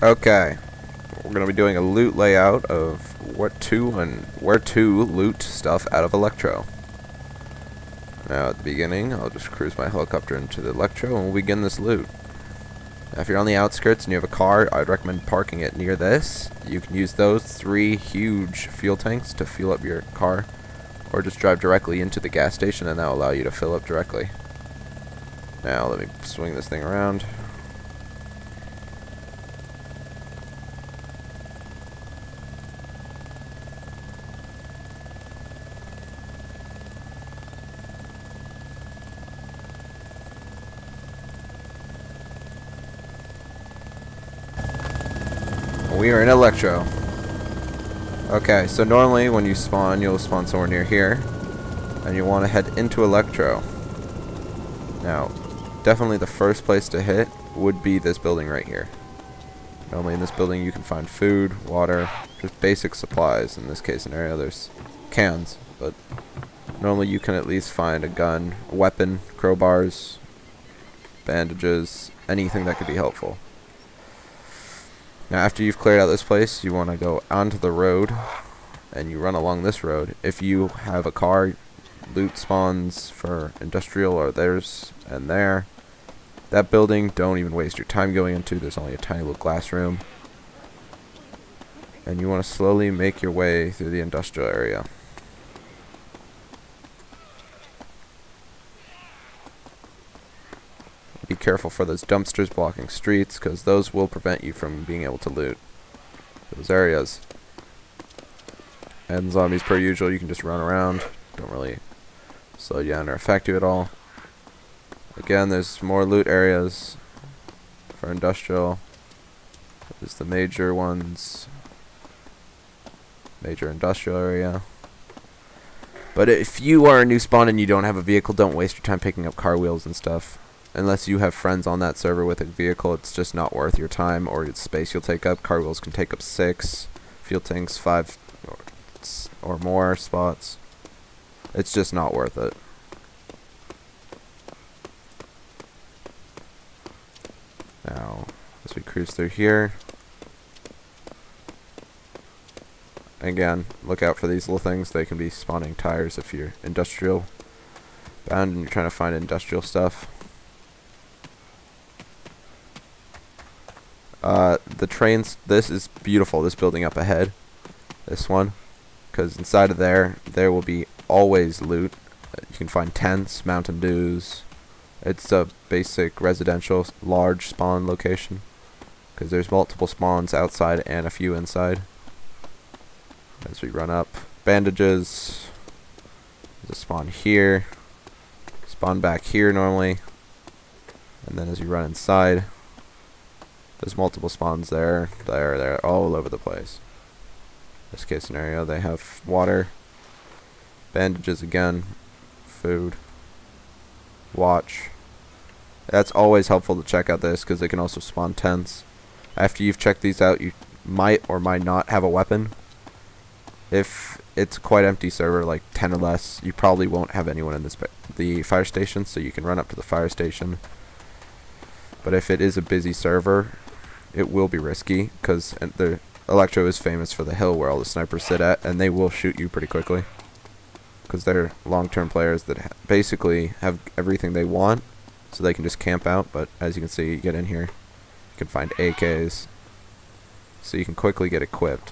Okay, we're going to be doing a loot layout of what to and where to loot stuff out of Electro. Now at the beginning, I'll just cruise my helicopter into the Electro and we'll begin this loot. Now if you're on the outskirts and you have a car, I'd recommend parking it near this. You can use those 3 huge fuel tanks to fuel up your car, or just drive directly into the gas station and that will allow you to fill up directly. Now let me swing this thing around. We are in Electro. Okay, so normally when you spawn, you'll spawn somewhere near here, and you want to head into Electro. Now, definitely the first place to hit would be this building right here. Normally in this building you can find food, water, just basic supplies. In this case scenario there's cans, but normally you can at least find a gun, a weapon, crowbars, bandages, anything that could be helpful. Now after you've cleared out this place, you want to go onto the road and you run along this road. If you have a car, loot spawns for industrial are theirs and there. That building, don't even waste your time going into. There's only a tiny little glass room. And you want to slowly make your way through the industrial area. Be careful for those dumpsters blocking streets, because those will prevent you from being able to loot those areas. And zombies per usual, you can just run around. Don't really slow you down or affect you at all. Again, there's more loot areas for industrial. There's the major ones. Major industrial area. But if you are a new spawn and you don't have a vehicle, don't waste your time picking up car wheels and stuff. Unless you have friends on that server with a vehicle, it's just not worth your time or the space you'll take up. Car wheels can take up 6, fuel tanks 5 or more spots. It's just not worth it. Now, as we cruise through here, again, look out for these little things. They can be spawning tires if you're industrial bound and you're trying to find industrial stuff. The trains, this is beautiful, this building up ahead, this one, because inside of there will be always loot. You can find tents, Mountain Dews. It's a basic residential large spawn location, because there's multiple spawns outside and a few inside. As we run up, bandages, there's a spawn here, spawn back here normally, and then as you run inside, there's multiple spawns there, all over the place. This case scenario, they have water, bandages again, food, watch. That's always helpful to check out this, because they can also spawn tents. After you've checked these out, you might or might not have a weapon. If it's a quite empty server, like 10 or less, you probably won't have anyone in the fire station, so you can run up to the fire station. But if it is a busy server, it will be risky, because the Electro is famous for the hill where all the snipers sit at, and they will shoot you pretty quickly, because they're long-term players that basically have everything they want, so they can just camp out. But as you can see, you get in here, you can find AKs, so you can quickly get equipped.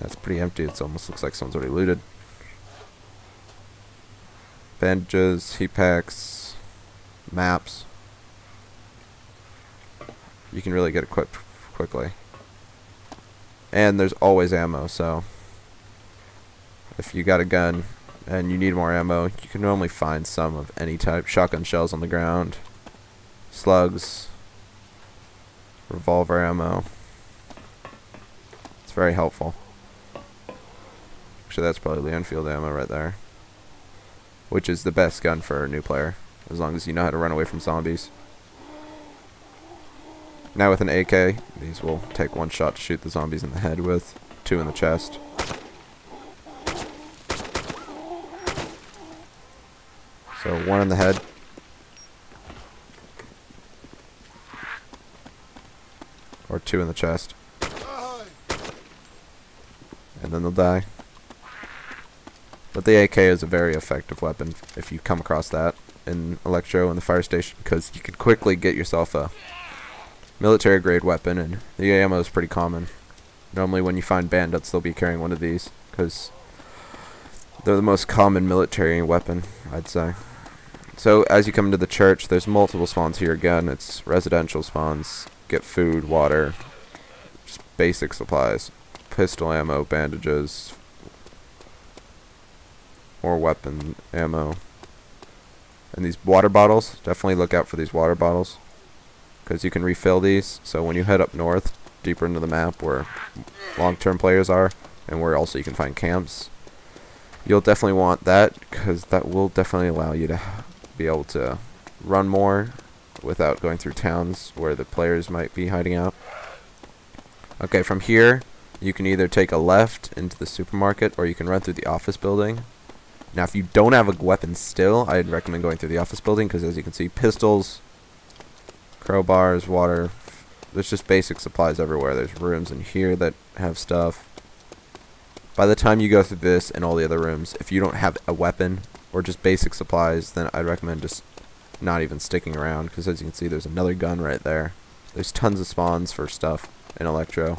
That's pretty empty. It almost looks like someone's already looted. Bandages, heat packs, maps. You can really get equipped quickly. And there's always ammo, so if you got a gun and you need more ammo, you can normally find some of any type. Shotgun shells on the ground, slugs, revolver ammo. It's very helpful. Actually, that's probably the Enfield ammo right there, which is the best gun for a new player, as long as you know how to run away from zombies. Now with an AK, these will take 1 shot to shoot the zombies in the head with, 2 in the chest. So 1 in the head. or 2 in the chest. And then they'll die. But the AK is a very effective weapon if you come across that in Electro in the fire station, because you can quickly get yourself a military grade weapon, and the ammo is pretty common. Normally when you find bandits, they'll be carrying one of these, because they're the most common military weapon, I'd say. So as you come into the church, there's multiple spawns here again. It's residential spawns. Get food, water, just basic supplies. Pistol ammo, bandages, more weapon ammo. And these water bottles, definitely look out for these water bottles, because you can refill these. So when you head up north, deeper into the map where long-term players are, and where also you can find camps, you'll definitely want that, because that will definitely allow you to be able to run more without going through towns where the players might be hiding out. Okay, from here you can either take a left into the supermarket, or you can run through the office building. Now if you don't have a weapon still, I'd recommend going through the office building, because as you can see, pistols, crowbars, water, there's just basic supplies everywhere. There's rooms in here that have stuff. By the time you go through this and all the other rooms, if you don't have a weapon or just basic supplies, then I'd recommend just not even sticking around, because as you can see, there's another gun right there. There's tons of spawns for stuff in Electro.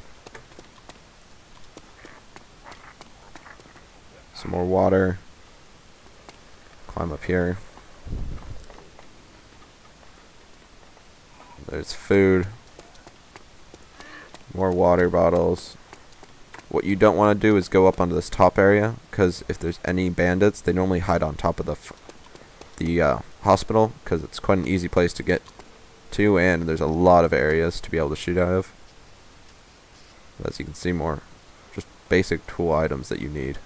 Some more water. Climb up here. There's food. More water bottles. What you don't want to do is go up onto this top area, because if there's any bandits, they normally hide on top of the hospital, because it's quite an easy place to get to, and there's a lot of areas to be able to shoot out of. As you can see, more just basic tool items that you need.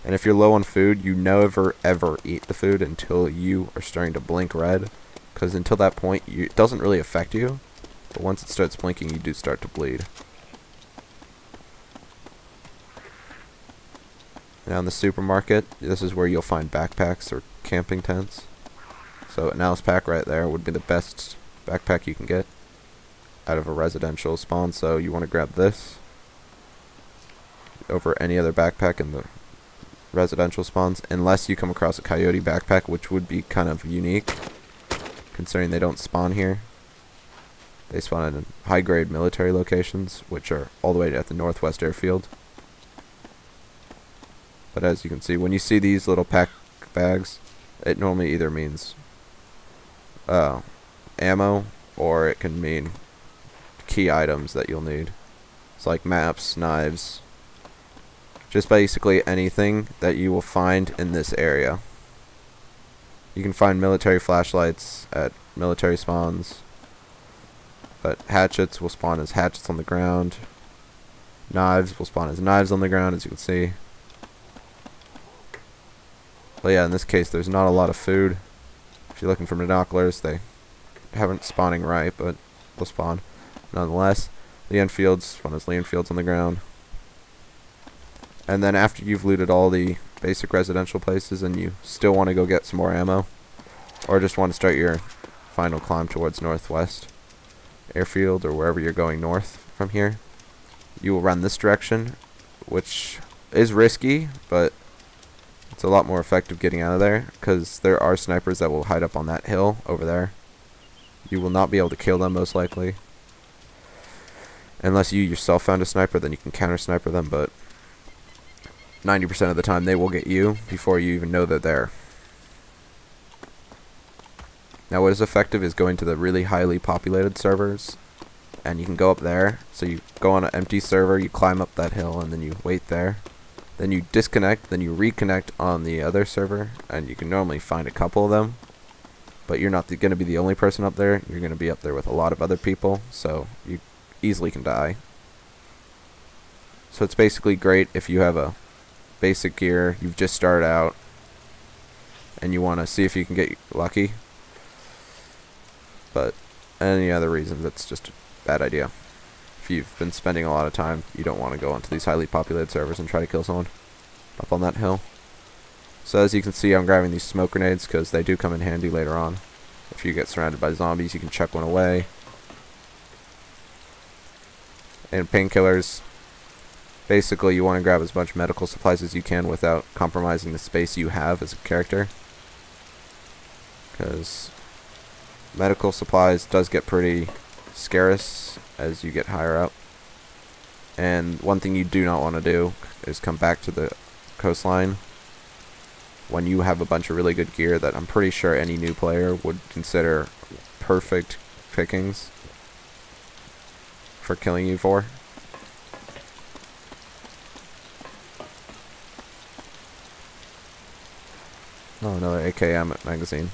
And if you're low on food, you never ever eat the food until you are starting to blink red, because until that point it doesn't really affect you, but once it starts blinking, you do start to bleed. Now in the supermarket, this is where you'll find backpacks or camping tents. So an Alice pack right there would be the best backpack you can get out of a residential spawn, so you want to grab this over any other backpack in the residential spawns, unless you come across a coyote backpack, which would be kind of unique considering they don't spawn here. They spawn in high grade military locations, which are all the way at the northwest airfield. But as you can see, when you see these little pack bags, it normally either means ammo, or it can mean key items that you'll need. It's like maps, knives, just basically anything that you will find in this area. You can find military flashlights at military spawns, but hatchets will spawn as hatchets on the ground. Knives will spawn as knives on the ground, as you can see. But yeah, in this case, there's not a lot of food. If you're looking for binoculars, they haven't spawning right, but they'll spawn nonetheless. The Enfields spawn as Enfields on the ground. And then after you've looted all the basic residential places and you still want to go get some more ammo, or just want to start your final climb towards northwest airfield, or wherever you're going north from here, you will run this direction, which is risky, but it's a lot more effective getting out of there, because there are snipers that will hide up on that hill over there. You will not be able to kill them, most likely, unless you yourself found a sniper. Then you can counter sniper them, but 90% of the time they will get you before you even know they're there. Now what is effective is going to the really highly populated servers, and you can go up there. So you go on an empty server, you climb up that hill, and then you wait there. Then you disconnect, then you reconnect on the other server, and you can normally find a couple of them, but you're not going to be the only person up there. You're going to be up there with a lot of other people, so you easily can die. So it's basically great if you have a basic gear, you've just started out, and you want to see if you can get lucky. But any other reasons, it's just a bad idea. If you've been spending a lot of time, you don't want to go onto these highly populated servers and try to kill someone up on that hill. So as you can see, I'm grabbing these smoke grenades because they do come in handy later on. If if you get surrounded by zombies, you can chuck one away. And painkillers, basically you want to grab as much medical supplies as you can without compromising the space you have as a character, because medical supplies does get pretty scarce as you get higher up. And one thing you do not want to do is come back to the coastline when you have a bunch of really good gear that I'm pretty sure any new player would consider perfect pickings for killing you for. Oh, another AKM magazine.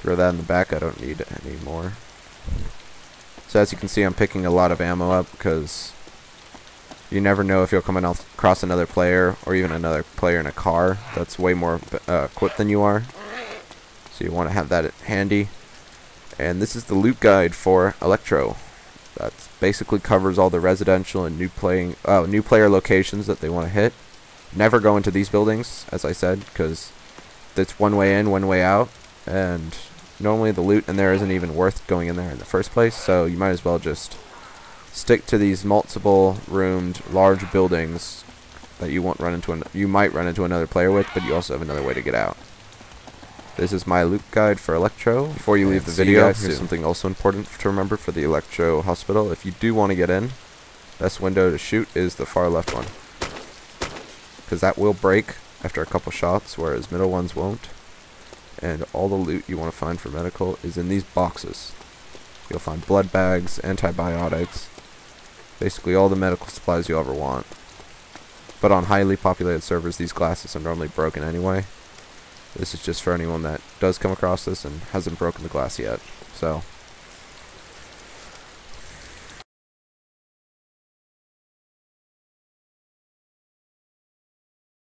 Throw that in the back, I don't need any more. So as you can see, I'm picking a lot of ammo up because you never know if you'll come across another player or even another player in a car that's way more equipped than you are. So you want to have that handy. And this is the loot guide for Electro. That basically covers all the residential and new player locations that they want to hit. Never go into these buildings, as I said, because it's one way in, one way out, and normally the loot in there isn't even worth going in there in the first place, so you might as well just stick to these multiple roomed large buildings that you won't run into you might run into another player with, but you also have another way to get out. This is my loot guide for Electro. Before you leave the video, here's something also important to remember for the Electro hospital. If you do want to get in, best window to shoot is the far left one, because that will break after a couple shots, whereas middle ones won't. And all the loot you want to find for medical is in these boxes. You'll find blood bags, antibiotics, basically all the medical supplies you'll ever want. But on highly populated servers, these glasses are normally broken anyway. This is just for anyone that does come across this and hasn't broken the glass yet. So